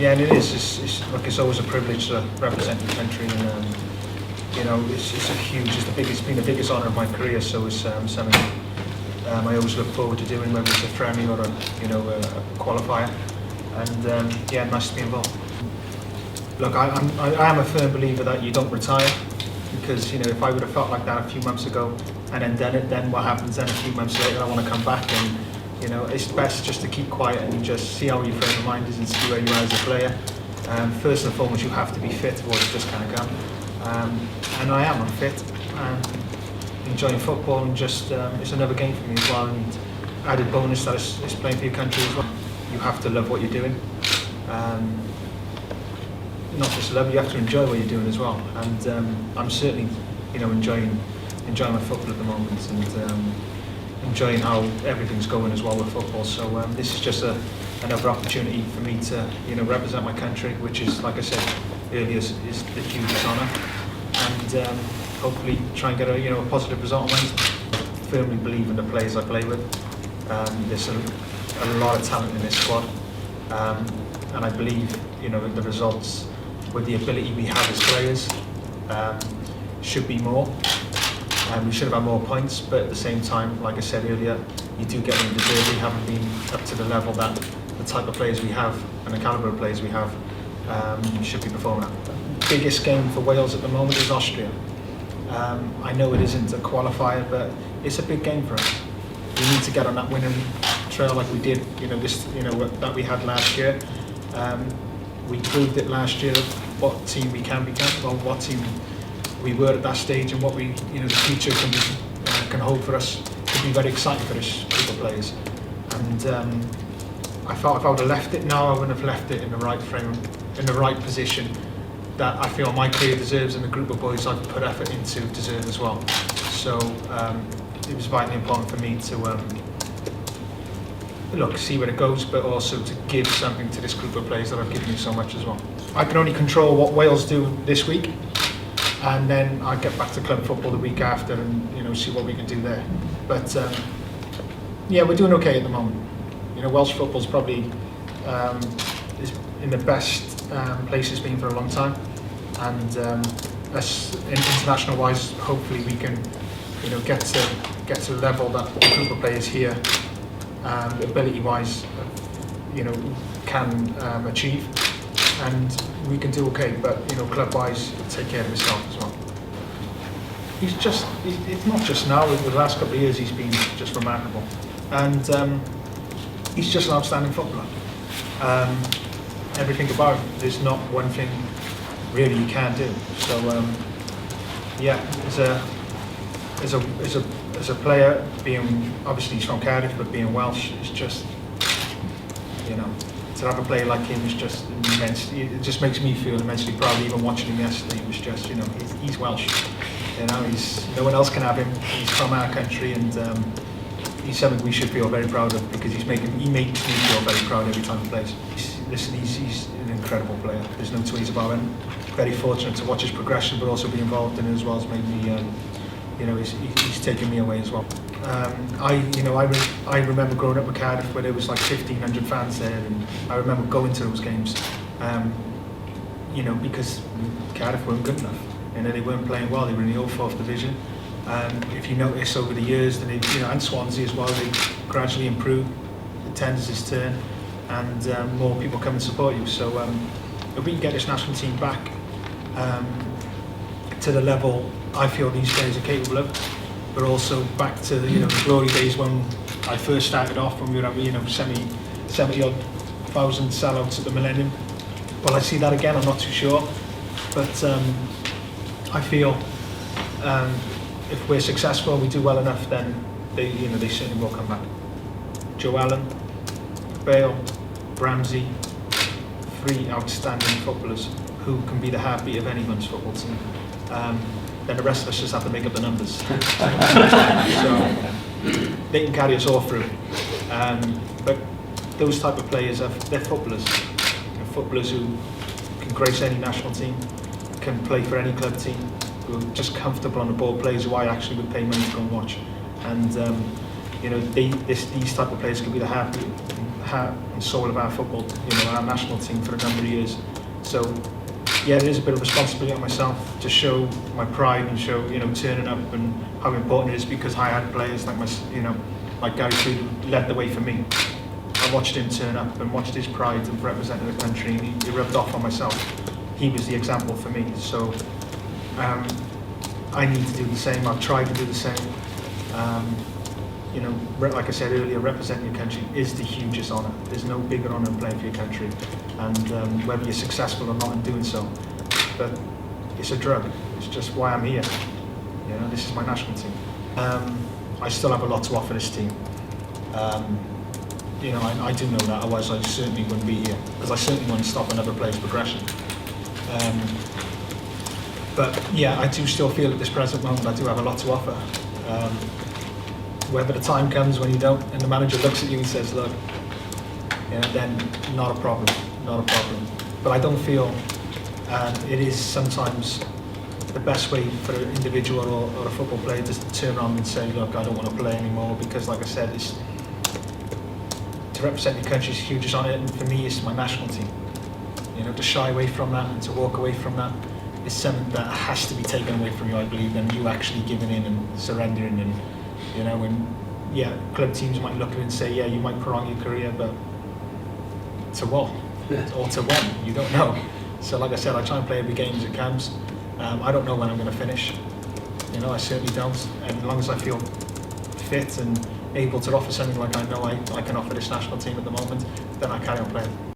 Yeah, and it is. It's always a privilege to represent your country, and it's a huge. It's been the biggest honour of my career. So it's something I always look forward to doing, whether it's a friendly or a qualifier. And nice to be involved. Look, I am a firm believer that you don't retire, because if I would have felt like that a few months ago and then done it, then what happens then a few months later? I want to come back, and it's best just to keep quiet and just see how your frame of mind is and see where you are as a player. First and foremost, you have to be fit, or it's just going to come. And I'm fit. Enjoying football, and just it's another game for me as well. And added bonus that it's playing for your country as well. You have to love what you're doing. Not just love, you have to enjoy what you're doing as well. And I'm certainly, enjoying my football at the moment, and enjoying how everything's going as well with football. So this is just another opportunity for me to, represent my country, which is, like I said earlier, is the hugest honour. And hopefully try and get a positive result on Wednesday. I firmly believe in the players I play with. There's a lot of talent in this squad, and I believe the results with the ability we have as players should be more. We should have had more points, but at the same time, like I said earlier, you do get what you deserve. We haven't been up to the level that the type of players we have and the calibre of players we have should be performing at. The biggest game for Wales at the moment is Austria. I know it isn't a qualifier, but it's a big game for us. We need to get on that winning trail like we did, that we had last year. We proved it last year what team we can become, well, what team we were at that stage, and what the future can hold for us. Could be very exciting for this group of players. And I felt if I would have left it now, I wouldn't have left it in the right frame, in the right position that I feel my career deserves, and the group of boys I've put effort into deserve as well. So it was vitally important for me to see where it goes, but also to give something to this group of players that I've given you so much as well. I can only control what Wales do this week, and then I get back to club football the week after, and see what we can do there. But we're doing okay at the moment. Welsh football's probably is in the best place it's been for a long time, and us international wise, hopefully we can get to the level that the group of players here, ability wise, can achieve, and we can do okay. But club wise, take care of himself as well. It's not just now, the last couple of years he's been just remarkable, and he's just an outstanding footballer. Everything about him, there's not one thing really he can do. So as a player, being obviously he's from Cardiff, but being Welsh is just, to have a player like him is just immense. It just makes me feel immensely proud. Even watching him yesterday, it was just, he's Welsh. He's no one else can have him. He's from our country, and he's something we should feel very proud of, because he makes me feel very proud every time he plays. He's an incredible player. There's no two ways about him. Very fortunate to watch his progression, but also be involved in it as well has made me. He's taken me away as well. I remember growing up with Cardiff, where there was like 1,500 fans there, and I remember going to those games. Because Cardiff weren't good enough, they weren't playing well. They were in the old 4th division. If you notice over the years, and Swansea as well, they gradually improved. Attendance turn, and more people come and support you. So if we can get this national team back to the level I feel these players are capable of, but also back to the glory days when I first started off, when we were at 70 odd thousand sellouts at the Millennium. Will I see that again? I'm not too sure, but I feel if we're successful, we do well enough, then they certainly will come back. Joe Allen, Bale, Ramsey, 3 outstanding footballers who can be the heartbeat of anyone's football team. Then the rest of us just have to make up the numbers. So they can carry us all through. But those type of players, they're footballers. They're footballers who can grace any national team, can play for any club team, who are just comfortable on the ball, players who I actually would pay money to go and watch. And you know, these type of players could be the heart and soul of our football, you know, our national team for a number of years. So yeah, there is a bit of responsibility on myself to show my pride and show, you know, turning up and how important it is, because I had players like like Gary Freed who led the way for me. I watched him turn up and watched his pride of representing the country, and he rubbed off on myself. He was the example for me. So I need to do the same. I've tried to do the same. You know, like I said earlier, representing your country is the hugest honour. There's no bigger honour than playing for your country, and whether you're successful or not in doing so. But it's a drug. It's just why I'm here. You know, this is my national team. I still have a lot to offer this team. You know, I do know that, otherwise I certainly wouldn't be here, because I certainly wouldn't stop another player's progression. But yeah, I do still feel at this present moment I do have a lot to offer. Whether the time comes when you don't, and the manager looks at you and says, look, you know, then not a problem, not a problem. But I don't feel it is sometimes the best way for an individual or a football player to turn around and say, look, I don't want to play anymore, because like I said, it's, to represent your country is a huge honour, and for me it's my national team. You know, to shy away from that and to walk away from that is something that has to be taken away from you, I believe, and you actually giving in and surrendering. And you know, and yeah, club teams might look at it and say, yeah, you might prolong your career, but to what? Or to when? You don't know. So like I said, I try and play every game as it comes. I don't know when I'm going to finish. You know, I certainly don't. And as long as I feel fit and able to offer something like I know I can offer this national team at the moment, then I carry on playing.